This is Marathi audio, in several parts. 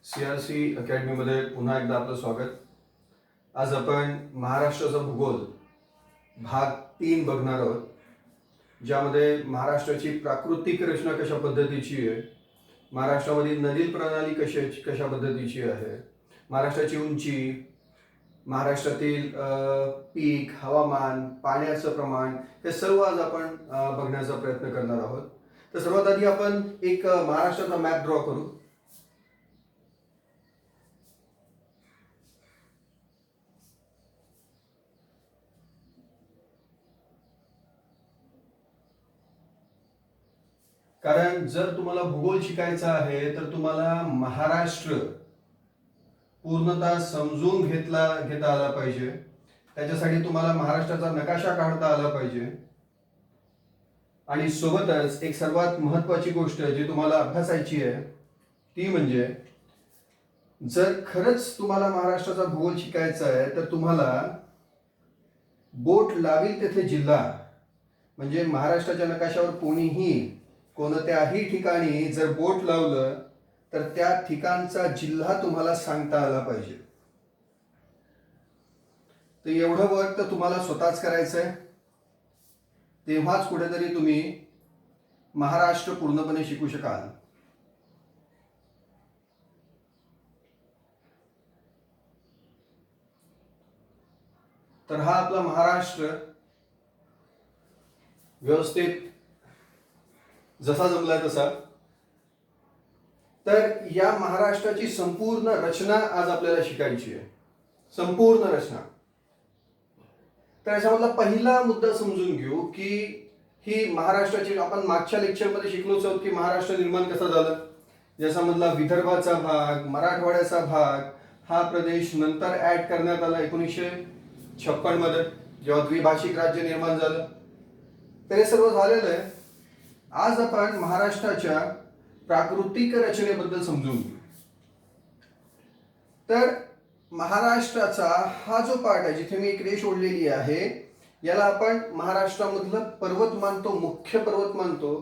CRC अकॅडमीमध्ये पुन्हा एकदा आपलं स्वागत. आज आपण महाराष्ट्राचा भूगोल भाग 3 बघणार आहोत, ज्यामध्ये महाराष्ट्राची प्राकृतिक रचना कशा पद्धतीची आहे, महाराष्ट्रामधील नदी प्रणाली कशा पद्धतीची आहे, महाराष्ट्राची उंची, महाराष्ट्रातील पीक, हवामान, पाण्याचं प्रमाण, हे सर्व आज आपण बघण्याचा प्रयत्न करणार आहोत. तर सर्वात आधी आपण एक महाराष्ट्राचा मॅप ड्रॉ करू. कारण जर तुम्हाला भूगोल शिकायचा आहे तर तुम्हाला महाराष्ट्र पूर्णतः समजून घेता आला पाहिजे. त्याच्यासाठी तुम्हाला महाराष्ट्राचा नकाशा काढता आला पाहिजे. आणि सोबतच एक सर्वात महत्त्वाची गोष्ट जी तुम्हाला अभ्यासायची आहे ती म्हणजे, जर खरंच तुम्हाला महाराष्ट्राचा भूगोल शिकायचा आहे तर तुम्हाला बोट लावील तेथे जिल्हा, म्हणजे महाराष्ट्राच्या नकाशावर कोणत्याही ठिकाणी जर बोट लावलं तर त्या ठिकाणचा जिल्हा तुम्हाला सांगता आला पाहिजे. तर एवढं वर्क तर तुम्हाला स्वतःच करायचं आहे. तेव्हाच कुठेतरी तुम्ही महाराष्ट्र पूर्णपणे शिकू शकाल. तर हा आपला महाराष्ट्र व्यवस्थित जसा जमलाय तसा. तर या महाराष्ट्राची संपूर्ण रचना आज आपल्याला शिकायची आहे, संपूर्ण रचना. तर याच्यामधला पहिला मुद्दा समजून घेऊ की ही महाराष्ट्राची, आपण मागच्या लेक्चरमध्ये शिकलोच आहोत की महाराष्ट्र निर्माण कसा झालं. ज्याच्यामधला विदर्भाचा भाग, मराठवाड्याचा भाग हा प्रदेश नंतर ऍड करण्यात आला 1956 मध्ये, जेव्हा द्विभाषिक राज्य निर्माण झालं. तर हे सर्व झालेलं आहे. आज आपण महाराष्ट्राच्या प्राकृतिक रचनेबद्दल समजून घेऊ. तर महाराष्ट्राचा हा जो पार्ट आहे, जिथे मी एक रेष ओढलेली आहे, याला आपण महाराष्ट्रामधलं पर्वत मानतो, मुख्य पर्वत मानतो.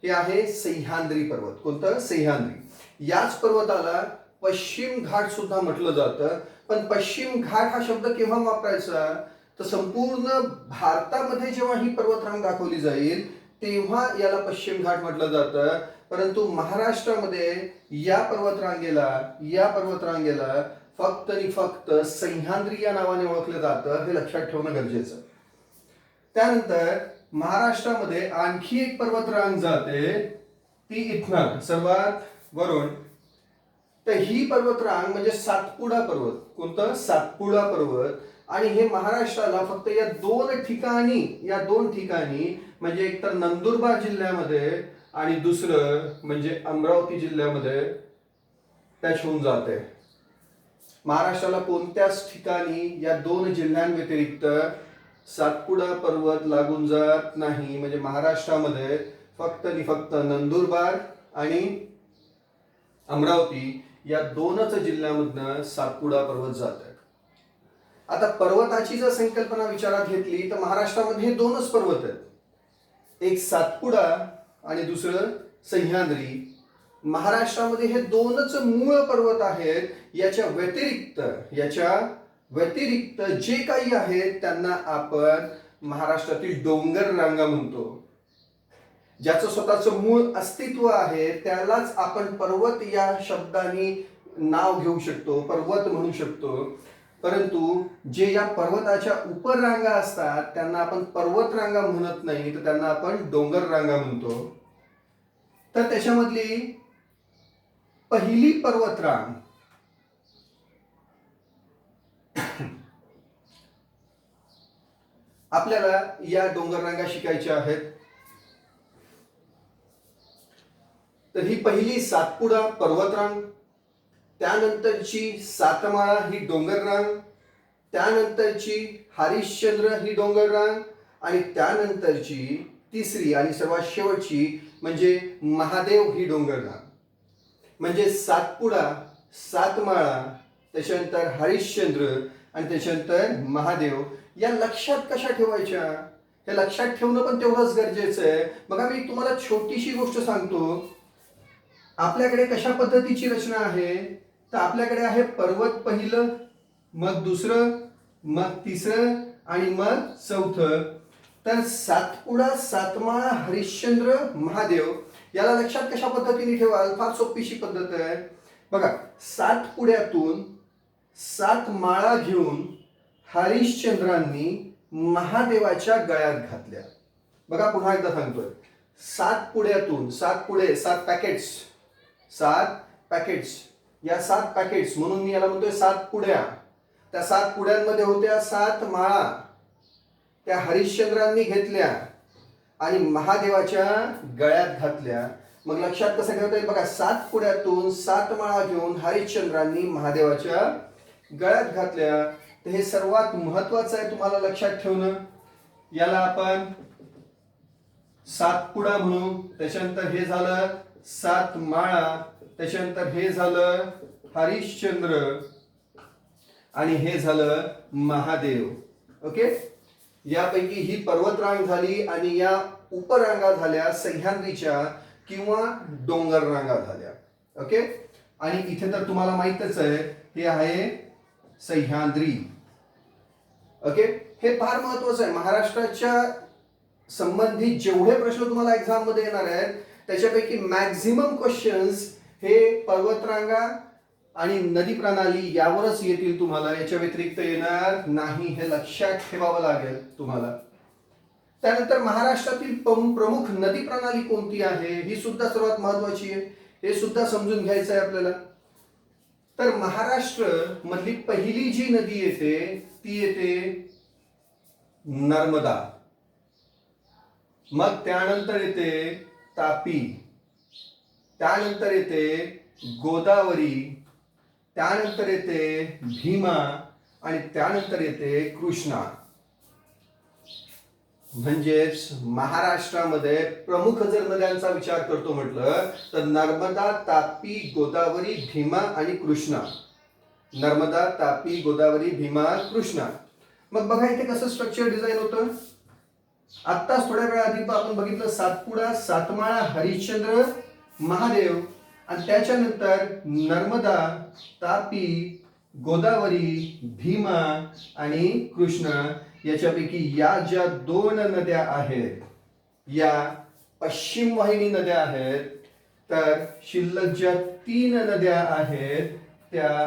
हे आहे सह्याद्री पर्वत. कोणतं? सह्याद्री. याच पर्वताला पश्चिम घाट सुद्धा म्हटलं जातं. पण पश्चिम घाट हा शब्द केव्हा वापरायचा, तर संपूर्ण भारतामध्ये जेव्हा ही पर्वतरांग दाखवली जाईल तेव्हा याला पश्चिम घाट म्हटलं जातं. परंतु महाराष्ट्रामध्ये या पर्वतरांगेला फक्त आणि फक्त सह्याद्री या नावाने ओळखलं जातं. हे लक्षात ठेवणं गरजेचं. त्यानंतर महाराष्ट्रामध्ये आणखी एक पर्वतरांग जाते, ती इथनं सर्वात वरून. तर ही पर्वतरांग म्हणजे सातपुडा पर्वत. कोणतं? सातपुडा पर्वत. आणि हे महाराष्ट्राला फक्त या दोन ठिकाणी म्हणजे एक तर नंदुरबार जिल्ह्यामध्ये आणि दुसरं म्हणजे अमरावती जिल्ह्यामध्ये टच होऊन जाते. महाराष्ट्राला कोणत्याच ठिकाणी या दोन जिल्ह्यांव्यतिरिक्त सातपुडा पर्वत लागून जात नाही. म्हणजे महाराष्ट्रामध्ये फक्त आणि फक्त नंदुरबार आणि अमरावती या दोनच जिल्ह्यामधनं सातपुडा पर्वत जात आहे. आता पर्वताची जर संकल्पना विचारात घेतली तर महाराष्ट्रामध्ये हे दोनच पर्वत आहेत, एक सातपुडा आणि दुसरं सह्याद्री. महाराष्ट्रामध्ये हे दोनच मूळ पर्वत आहेत. याच्या व्यतिरिक्त जे काही आहेत त्यांना आपण महाराष्ट्रातील डोंगर रांगा म्हणतो. ज्याचं स्वतःचं मूळ अस्तित्व आहे त्यालाच आपण पर्वत या शब्दाने नाव घेऊ शकतो, पर्वत म्हणू शकतो. परंतु जे या पर्वताच्या उपरांगा असतात त्यांना आपण पर्वत रांगा म्हणत नाही, तर त्यांना आपण डोंगर रांगा म्हणतो. तर त्याच्यामधली पहिली पर्वतरांग आपल्याला या डोंगर रांगा शिकायच्या आहेत. तर ही पहिली सातपुडा पर्वतरांग, त्यानंतरची सातमाळा ही डोंगर रांग, त्यानंतरची हरिश्चंद्र ही डोंगर रांग, आणि त्यानंतरची तिसरी आणि सर्वात शेवटची म्हणजे महादेव ही डोंगर रांग. म्हणजे सातपुडा, सातमाळा, त्याच्यानंतर हरिश्चंद्र आणि त्याच्यानंतर महादेव. या लक्षात कशा ठेवायच्या, हे लक्षात ठेवणं पण तेवढंच गरजेचं आहे. बघा, मी तुम्हाला छोटीशी गोष्ट सांगतो. आपल्याकडे कशा पद्धतीची रचना आहे, तर आपल्याकडे आहे पर्वत पहिलं, मग दुसरं, मग तिसरं आणि मग चौथं. तर सातपुडा, सातमाळा, हरिश्चंद्र, महादेव याला लक्षात कशा पद्धतीने ठेवाल? फार सोपीशी पद्धत आहे बघा. सातपुड्यातून 7 माळा घेऊन हरिश्चंद्रांनी महादेवाच्या गळ्यात घातल्या. बघा पुन्हा एकदा सांगतोय. 7 पुड्यातून, 7 पुडे, 7 पॅकेट्स, 7 पॅकेट्स, या 7 पॅकेट्स म्हणून मी याला म्हणतोय 7 पुड्या. त्या 7 पुड्यांमध्ये होत्या 7 माळा, त्या हरिश्चंद्रांनी घेतल्या आणि महादेवाच्या गळ्यात घातल्या. मग लक्षात कसं ठेवता येईल बघा. 7 पुड्यातून 7 माळा घेऊन हरिश्चंद्रांनी महादेवाच्या गळ्यात घातल्या. तर हे सर्वात महत्वाचं आहे तुम्हाला लक्षात ठेवणं. याला आपण सातपुडा म्हणू. त्याच्यानंतर हे झालं 7 माळा, त्याच्यानंतर हे झालं हरिश्चंद्र आणि हे झालं महादेव. ओके, यापैकी ही पर्वतरांग झाली आणि या उपरांगा झाल्या सह्याद्रीच्या किंवा डोंगर रांगा झाल्या. ओके, आणि इथे तर तुम्हाला माहितच आहे हे आहे सह्याद्री. ओके, हे फार महत्वाचं आहे. महाराष्ट्राच्या संबंधित जेवढे प्रश्न तुम्हाला एक्झाम मध्ये येणार आहेत त्याच्यापैकी मॅक्झिमम क्वेश्चन्स हे पर्वतरांगा आणि नदी प्रणाली यावरच येतील तुम्हाला. याच्या व्यतिरिक्त येणार नाही, हे लक्षात ठेवावं लागेल तुम्हाला. त्यानंतर महाराष्ट्रातील प्रमुख नदी प्रणाली कोणती आहे ही सुद्धा सर्वात महत्वाची आहे. हे सुद्धा समजून घ्यायचं आहे आपल्याला. तर महाराष्ट्र मधली पहिली जी नदी येते ती येते नर्मदा, मग त्यानंतर येते तापी, त्यानंतर येते गोदावरी, त्यानंतर येते भीमा आणि त्यानंतर येते कृष्णा. म्हणजेच महाराष्ट्रामध्ये प्रमुख जर नद्यांचा विचार करतो म्हटलं तर नर्मदा, तापी, गोदावरी, भीमा आणि कृष्णा. नर्मदा, तापी, गोदावरी, भीमा, कृष्णा. मग बघा इथे कसं स्ट्रक्चर डिझाइन होतं. आत्ताच थोड्या वेळा आधी आपण बघितलं सातपुडा, सातमाळा, हरिश्चंद्र, महादेव आणि त्याच्यानंतर नर्मदा, तापी, गोदावरी, भीमा आणि कृष्णा. याच्यापैकी या ज्या 2 नद्या आहेत या पश्चिम वाहिनी नद्या आहेत. तर शिल्लक ज्या 3 नद्या आहेत त्या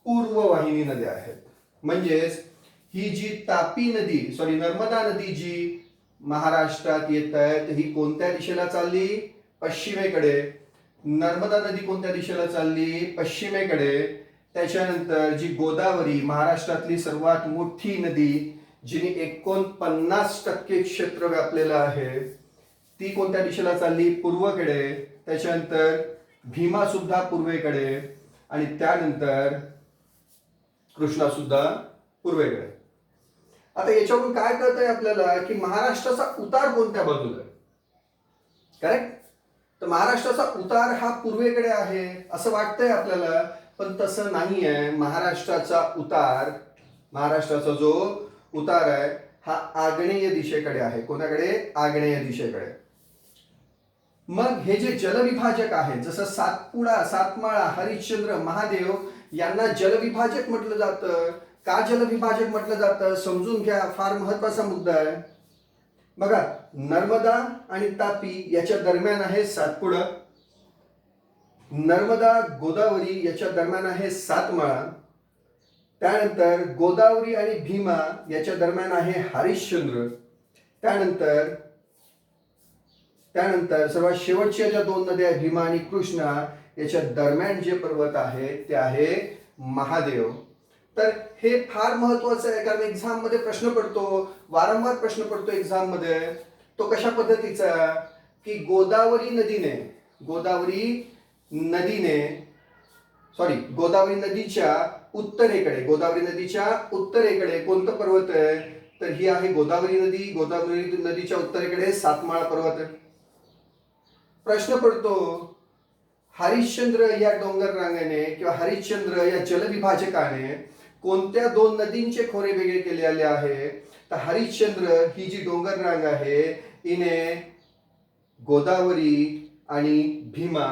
पूर्व वाहिनी नद्या आहेत. म्हणजेच ही जी तापी नदी, सॉरी नर्मदा नदी जी महाराष्ट्रात येत आहे तर ही कोणत्या दिशेला चालली? पश्चिमेकडे. नर्मदा नदी कोणत्या दिशेला चालली? पश्चिमेकडे. त्याच्यानंतर जी गोदावरी महाराष्ट्रातली सर्वात मोठी नदी जिने 49% क्षेत्र व्यापलेलं आहे ती कोणत्या दिशेला चालली? पूर्वेकडे. त्याच्यानंतर भीमा सुद्धा पूर्वेकडे आणि त्यानंतर कृष्णा सुद्धा पूर्वेकडे. आता याच्यावरून काय कळतंय आपल्याला की महाराष्ट्राचा उतार कोणत्या बाजूला आहे? करेक्ट. तर महाराष्ट्राचा उतार हा पूर्वेकडे आहे असं वाटतंय आपल्याला, पण तसं नाही आहे. महाराष्ट्राचा उतार, महाराष्ट्राचा जो उतार आहे हा आग्नेय दिशेकडे आहे. कोणाकडे? आग्नेय दिशेकडे. मग हे जे जलविभाजक आहेत जसं सातपुडा, सातमाळा, हरिश्चंद्र, महादेव यांना जलविभाजक म्हटलं जातं. का जलविभाजक म्हटलं जातं समजून घ्या, फार महत्वाचा मुद्दा आहे. बघा, नर्मदा आणि तापी याच्या दरम्यान आहे सातपुडा, नर्मदा गोदावरी याच्या दरम्यान आहे सातमाळा, त्यानंतर गोदावरी आणि भीमा याच्या दरम्यान आहे हरिश्चंद्र, त्यानंतर सर्वात शेवटच्या ज्या 2 नद्या भीमा आणि कृष्णा याच्या दरम्यान जे पर्वत आहे ते आहे महादेव. तर हे फार महत्वाचं आहे कारण एक्झाम मध्ये प्रश्न पडतो, वारंवार प्रश्न पडतो एक्झाम मध्ये. तो कशा पद्धतीचा की गोदावरी नदीच्या उत्तरेकडे कोणतं पर्वत आहे? तर ही आहे गोदावरी नदी. गोदावरी नदीच्या उत्तरेकडे सातमाळा पर्वत आहे. प्रश्न पडतो हरिश्चंद्र या डोंगर रांगेने किंवा हरिश्चंद्र या जलविभाजकाने कोणत्या 2 नदींचे खोरे वेगळे केलेले आहे? तर हरिश्चंद्र ही जी डोंगर रांग आहे हिने गोदावरी आणि भीमा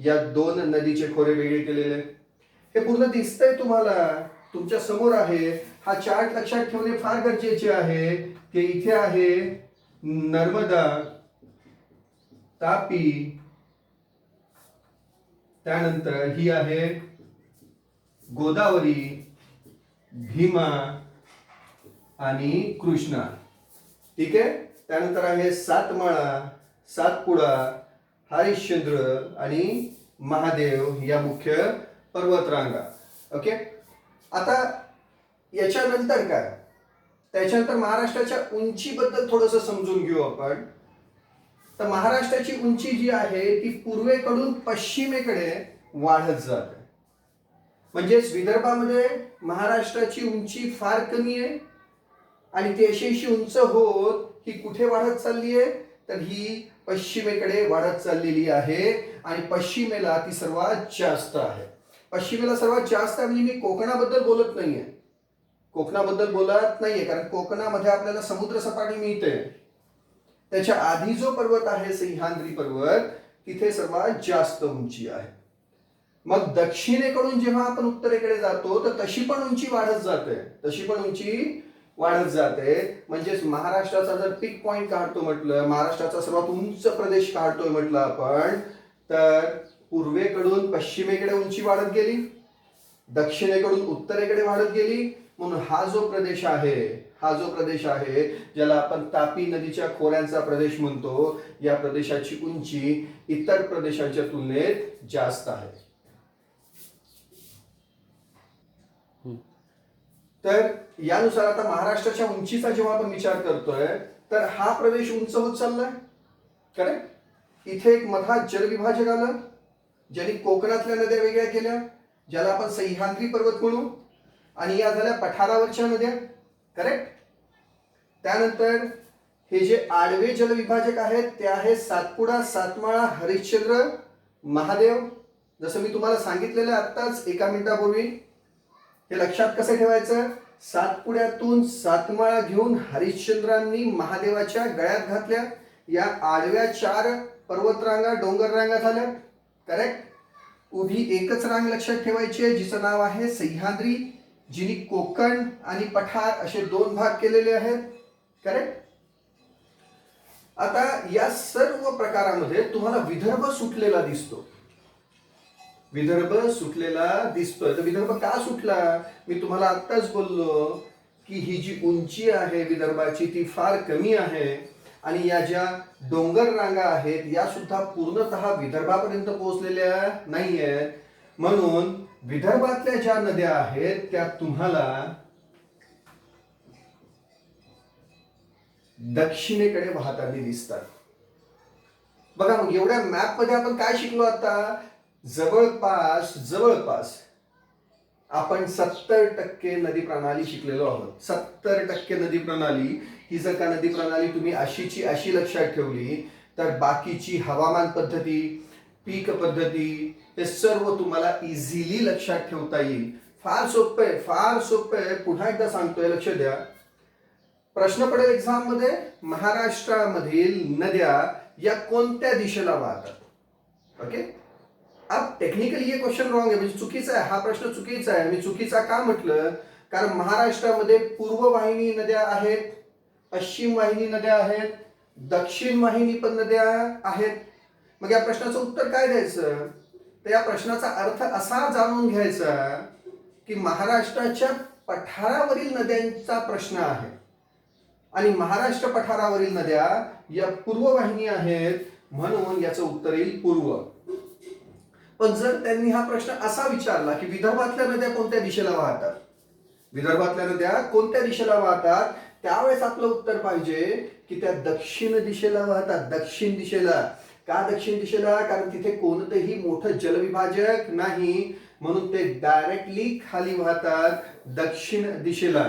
या 2 नदीचे खोरे वेगळे केलेले. हे पूर्ण दिसतंय तुम्हाला, तुमच्या समोर आहे. हा चार्ट लक्षात ठेवणे फार गरजेचे आहे की इथे आहे नर्मदा, तापी, त्यानंतर ही आहे गोदावरी, भीमा आणि कृष्णा. ठीक आहे. त्यानंतर आहे सातमाळा, सातपुडा, हरिश्चंद्र आणि महादेव या मुख्य पर्वतरांगा. ओके. आता याच्यानंतर काय, त्याच्यानंतर महाराष्ट्राच्या उंचीबद्दल थोडंसं समजून घेऊ आपण. तर महाराष्ट्राची उंची जी आहे ती पूर्वेकडून पश्चिमेकडे वाढत जाते. म्हणजेच विदर्भामध्ये महाराष्ट्राची उंची फार कमी आहे आणि ती अशी उंच होत ही कुठे वाढत चालली आहे, तर ही पश्चिमेकडे वाढत चाललेली आहे आणि पश्चिमेला ती सर्वात जास्त आहे. पश्चिमेला सर्वात जास्त म्हणजे मी कोकणाबद्दल बोलत नाहीये, कोकणाबद्दल बोलत नाहीये, कारण कोकणामध्ये आपल्याला समुद्र सपाटी मिळते. त्याच्या आधी जो पर्वत आहे सह्याद्री पर्वत, तिथे सर्वात जास्त उंची आहे. मग दक्षिणेकडून जेव्हा आपण उत्तरेकडे जातो तर तशी पण उंची वाढत जाते, तशी पण उंची वाढत जाते. म्हणजेच महाराष्ट्राचा जर पीक पॉइंट काढतो म्हटलं, महाराष्ट्राचा सर्वात उंच प्रदेश काढतोय म्हटलं आपण, तर पूर्वेकडून पश्चिमेकडे उंची वाढत गेली, दक्षिणेकडून उत्तरेकडे वाढत गेली. म्हणून हा जो प्रदेश आहे ज्याला आपण तापी नदीच्या खोऱ्यांचा प्रदेश म्हणतो, या प्रदेशाची उंची इतर प्रदेशांच्या तुलनेत जास्त आहे. तर यानुसार आता महाराष्ट्राच्या उंचीचा जेव्हा आपण विचार करतोय तर हा प्रदेश उंच होत चाललाय. करेक्ट. इथे एक मधात जलविभाजक आलं, ज्यांनी कोकणातल्या नद्या वेगळ्या केल्या, ज्याला आपण सह्याद्री पर्वत म्हणू, आणि या झाल्या पठारावरच्या नद्या. करेक्ट. त्यानंतर हे जे आडवे जलविभाजक आहेत ते आहेत सातपुडा, सातमाळा, हरिश्चंद्र, महादेव. जसं मी तुम्हाला सांगितलेलं आत्ताच एका मिनिटापूर्वी. हे लक्षात कसं ठेवायचं, सातपुड्यातून सातमाळा घेऊन हरिश्चंद्रांनी महादेवाच्या गळ्यात घातल्या. या आडव्या 4 पर्वतरांगा, डोंगर रांगा झाल्या. करेक्ट. उभी एकच रांग लक्षात ठेवायची आहे जिचं नाव आहे सह्याद्री, जिने कोकण आणि पठार असे 2 भाग केलेले आहेत. करेक्ट. आता या सर्व प्रकारामध्ये तुम्हाला विदर्भ सुटलेला दिसतो, विदर्भ सुटलेला दिसतोय. तर विदर्भ का सुटला, मी तुम्हाला आत्ताच बोललो की ही जी उंची आहे विदर्भाची ती फार कमी आहे आणि या ज्या डोंगर रांगा आहेत या सुद्धा पूर्णतः विदर्भापर्यंत पोहोचलेल्या नाही आहेत. म्हणून विदर्भातल्या ज्या नद्या आहेत त्या तुम्हाला दक्षिणेकडे वाहताना दिसतात. बघा, मग एवढ्या मॅप मध्ये आपण काय शिकलो आता, जवळपास आपण 70% नदी प्रणाली शिकलेलो आहोत. 70% नदी प्रणाली ही जर का नदी प्रणाली तुम्ही अशीची अशी लक्षात ठेवली तर बाकीची हवामान पद्धती, पीक पद्धती हे सर्व तुम्हाला इझिली लक्षात ठेवता येईल. फार सोपं आहे, फार सोपं आहे. पुन्हा एकदा सांगतोय, लक्ष द्या. प्रश्न पडेल एक्झाम मध्ये, महाराष्ट्रामधील नद्या या कोणत्या दिशेला वाहतात. ओके. अब टेक्निकली ये क्वेश्चन रॉंग आहे, म्हणजे चुकीचा आहे. हा प्रश्न चुकीचा आहे. मी चुकीचा का म्हटलं, कारण महाराष्ट्रामध्ये पूर्व वाहिनी नद्या आहेत, पश्चिम वाहिनी नद्या आहेत, दक्षिण वाहिनी पण नद्या आहेत. मग या प्रश्नाचं उत्तर काय द्यायचं, तर या प्रश्नाचा अर्थ असा जाणून घ्यायचा की महाराष्ट्राच्या पठारावरील नद्यांचा प्रश्न आहे आणि महाराष्ट्र पठारावरील नद्या या पूर्व वाहिनी आहेत, म्हणून याचं उत्तर येईल पूर्व. पण जर त्यांनी हा प्रश्न असा विचारला की विदर्भातल्या नद्या कोणत्या दिशेला वाहतात, विदर्भातल्या नद्या कोणत्या दिशेला वाहतात, त्यावेळेस आपलं उत्तर पाहिजे की त्या दक्षिण दिशेला वाहतात. दक्षिण दिशेला. का दक्षिण दिशेला, कारण तिथे कोणतेही मोठं जलविभाजक नाही, म्हणून ते डायरेक्टली खाली वाहतात दक्षिण दिशेला.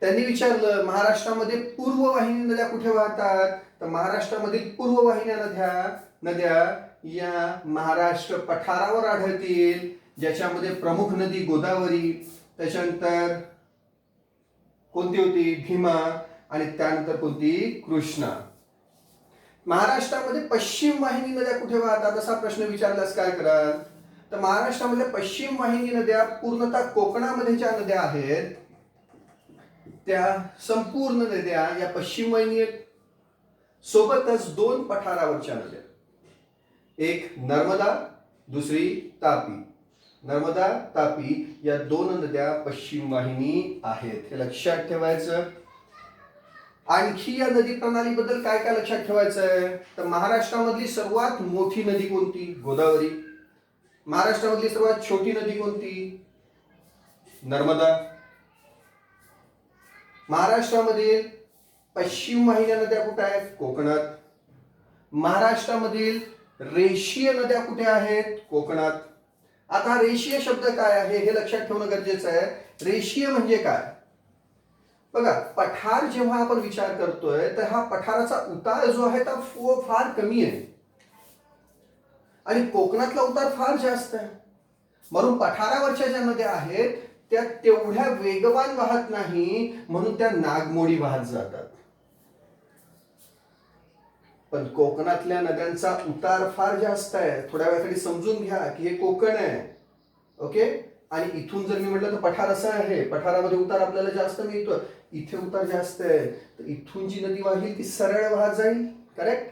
त्यांनी विचारलं महाराष्ट्रामध्ये पूर्व वाहिनी नद्या कुठे वाहतात, तर महाराष्ट्रामधील पूर्व वाहिन्या नद्या या महाराष्ट्र पठारावर आढळतील, ज्याच्यामध्ये प्रमुख नदी गोदावरी, त्याच्यानंतर कोणती होती भीमा, आणि त्यानंतर कोणती कृष्णा. महाराष्ट्रामध्ये पश्चिम वाहिनी नद्या कुठे वाहतात असा प्रश्न विचारल्यास काय कराल, तर महाराष्ट्रामधल्या पश्चिम वाहिनी नद्या पूर्णतः कोकणामध्ये ज्या नद्या आहेत त्या संपूर्ण नद्या या पश्चिम वाहिनी आहेत. सोबतच दोन पठारावरच्या नद्या, एक नर्मदा, दुसरी तापी. नर्मदा, तापी या दोन नद्या पश्चिम वाहिनी आहेत, हे लक्षात ठेवायचं. आणखी या नदी प्रणालीबद्दल काय काय लक्षात ठेवायचं आहे, तर महाराष्ट्रामधली सर्वात मोठी नदी कोणती, गोदावरी. महाराष्ट्रामधली सर्वात छोटी नदी कोणती, नर्मदा. महाराष्ट्रामधील पश्चिम वाहिन्या नद्या कुठे आहेत, कोकणात. महाराष्ट्रामधील रेषीय नद्या कुठे आहेत, कोकणात. आता रेषीय शब्द काय आहे हे लक्षात ठेवणं गरजेचं आहे. रेषीय म्हणजे काय, बघा पठार जेव्हा आपण विचार करतोय तर हा पठाराचा उतार जो आहे तो फार कमी आहे आणि कोकणातला उतार फार जास्त आहे. म्हणून पठारावरच्या ज्या नद्या आहेत त्या तेवढ्या वेगवान वाहत नाही, म्हणून त्या नागमोडी वाहत जातात. पण कोकणातल्या नद्यांचा उतार फार जास्त आहे. थोड्या वेळासाठी समजून घ्या की हे कोकण आहे, ओके. आणि इथून जर मी म्हटलं तर पठार असं आहे, पठारामध्ये उतार आपल्याला जास्त मिळतो, इथे उतार जास्त आहे, तर इथून जी नदी वाहील ती सरळ वाहत जाईल, करेक्ट.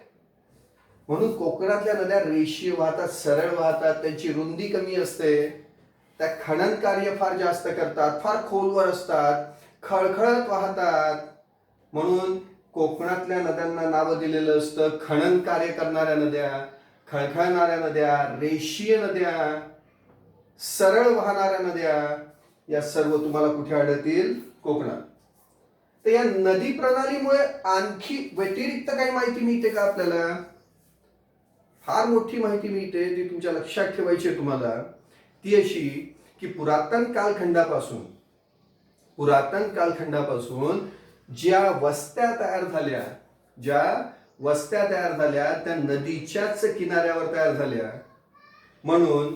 म्हणून कोकणातल्या नद्या रेषीय वाहतात, सरळ वाहतात, त्यांची रुंदी कमी असते, त्या खनन कार्य फार जास्त करतात, फार खोलवर असतात, खळखळत वाहतात. म्हणून कोकणातल्या नद्यांना नाव दिलेलं असतं खनन कार्य करणाऱ्या नद्या, खळखळणाऱ्या नद्या, रेषीय नद्या, सरळ वाहणाऱ्या नद्या. या सर्व तुम्हाला कुठे आढळतील, कोकणात. तर या नदी प्रणालीमुळे आणखी व्यतिरिक्त काही माहिती मिळते का आपल्याला, फार मोठी माहिती मिळते, ती तुमच्या लक्षात ठेवायची आहे तुम्हाला. ती अशी की पुरातन कालखंडापासून ज्या वस्त्या तयार झाल्या त्या नदीच्याच किनाऱ्यावर तयार झाल्या. म्हणून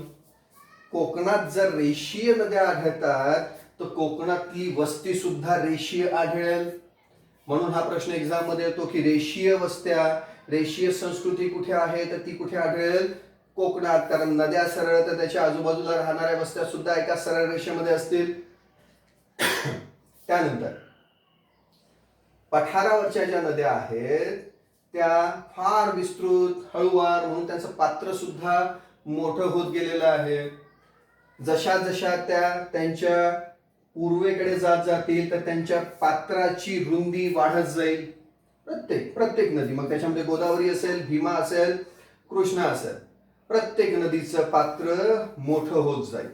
कोकणात जर रेषीय नद्या आढळतात तर कोकणातली वस्ती सुद्धा रेषीय आढळेल. म्हणून हा प्रश्न एक्झाम मध्ये येतो की रेषीय वस्त्या, रेषीय संस्कृती कुठे आहे, तर ती कुठे आढळेल, कोकणात. कारण नद्या सरळ तर त्याच्या आजूबाजूला राहणाऱ्या वस्त्या सुद्धा एका सरळ रेषेमध्ये असतील. त्यानंतर पठारावरच्या ज्या नद्या आहेत त्या फार विस्तृत, हळूवार, म्हणून त्यांचं पात्र सुद्धा मोठं होत गेलेलं आहे. जशा जशा त्या त्यांच्या पूर्वेकडे जात जातील तर त्यांच्या पात्राची रुंदी वाढत जाईल. प्रत्येक नदी, मग त्याच्यामध्ये गोदावरी असेल, भीमा असेल, कृष्णा असेल, प्रत्येक नदीचं पात्र मोठं होत जाईल.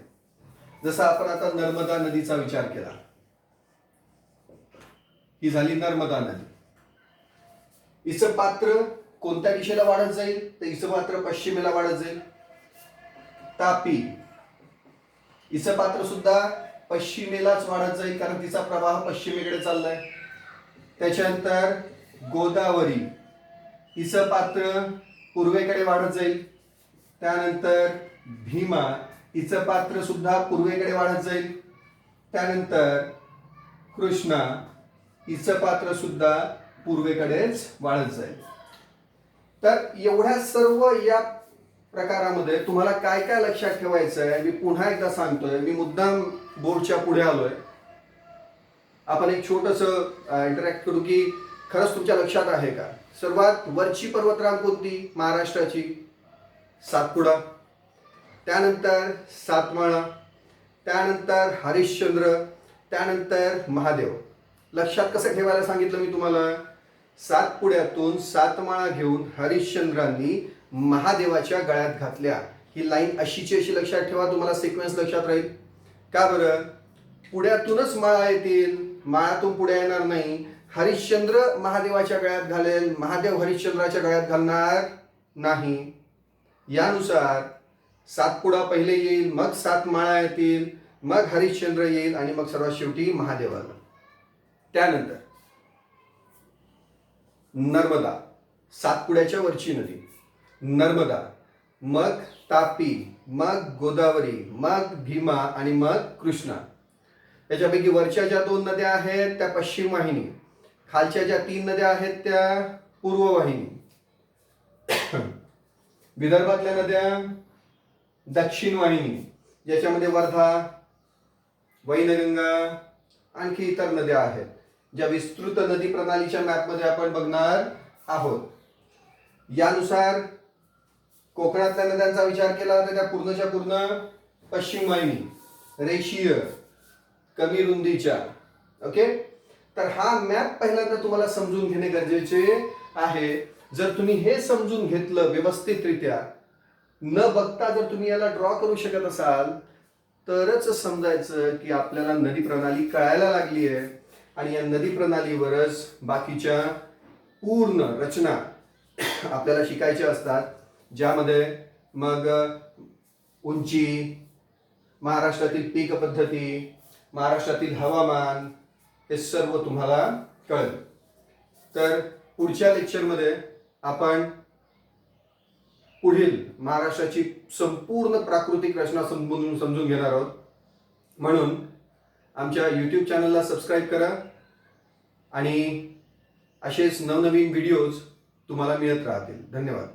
जसं आपण आता नर्मदा नदीचा विचार केला, ही झाली नर्मदा नदी. हिचं पात्र कोणत्या दिशेला वाढत जाईल, तर हिचं पात्र पश्चिमेला वाढत जाईल. तापी, हिचं पात्र सुद्धा पश्चिमेलाच वाढत जाईल कारण तिचा प्रवाह पश्चिमेकडे चाललाय. त्याच्यानंतर गोदावरी, हिचं पात्र पूर्वेकडे वाढत जाईल. त्यानंतर भीमा, हिचं पात्र सुद्धा पूर्वेकडे वाढत जाईल. त्यानंतर कृष्णा, हिचं पात्र सुद्धा पूर्वेकडेच वाढत जाईल. तर एवढ्या सर्व या प्रकारामध्ये तुम्हाला काय काय लक्षात ठेवायचं आहे मी पुन्हा एकदा सांगतोय. मी मुद्दाम बोर्डच्या पुढे आलोय. आपण एक छोटस इंटरॅक्ट करू की खरंच तुमच्या लक्षात आहे का. सर्वात वरची पर्वतरांग कोणती, महाराष्ट्राची, सातपुडा. त्यानंतर सातमाळा, त्यानंतर हरिश्चंद्र, त्यानंतर महादेव. लक्षात कसं ठेवायला सांगितलं मी तुम्हाला, सातपुड्यातून सातमाळा घेऊन हरिश्चंद्रांनी महादेवाच्या गळ्यात घातल्या. ही लाईन अशीची अशी लक्षात ठेवा, तुम्हाला सिक्वेन्स लक्षात राहील. का बरं, पुढ्यातूनच माळा येतील, माळातून पुढे येणार नाही. हरिश्चंद्र महादेवाच्या गळ्यात घालेल, महादेव हरिश्चंद्राच्या गळ्यात घालणार नाही. यानुसार सातपुडा पहिले येईल, मग सात माळा येतील, मग हरिश्चंद्र येईल आणि मग सर्वात शेवटी महादेव आला. त्यानंतर नर्मदा, सातपुड्याच्या वरची नदी नर्मदा, मग तापी, मग गोदावरी, मग भीमा आणि मग कृष्णा. त्याच्यापैकी वरच्या ज्या दोन नद्या आहेत त्या पश्चिम वाहिनी, खालच्या ज्या तीन नद्या आहेत त्या पूर्व वाहिनी. विदर्भातल्या नद्या दक्षिण वाहिनी, ज्याच्यामध्ये वर्धा, वैनगंगा, आणखी इतर नद्या आहेत, ज्या विस्तृत नदी प्रणालीच्या मॅपमध्ये आपण बघणार आहोत. यानुसार कोकणातल्या नद्यांचा विचार केला तर त्या पूर्णच्या पूर्ण पश्चिम वाहिनी, रेषीय, कमी रुंदीच्या. ओके, तर हा मॅप पहिल्यांदा तुम्हाला समजून घेणे गरजेचे आहे. जर तुम्ही हे समजून घेतलं व्यवस्थितरित्या, न बघता जर तुम्ही याला ड्रॉ करू शकत असाल, तरच समजायचं की आपल्याला नदी प्रणाली कळायला लागली आहे आणि या नदी प्रणालीवरच बाकीच्या पूर्ण रचना आपल्याला शिकायच्या असतात, ज्यामध्ये मग उंची, महाराष्ट्रातील पीक पद्धती, महाराष्ट्रातील हवामान, हे सर्व तुम्हाला कळेल. तर पुढच्या लेक्चरमध्ये आपण पुढील महाराष्ट्राची संपूर्ण प्राकृतिक रचना समजून घेणार आहोत. म्हणून आमच्या YouTube चॅनलला सबस्क्राईब करा आणि असेच नवनवीन व्हिडिओज तुम्हाला मिळत राहतील. धन्यवाद.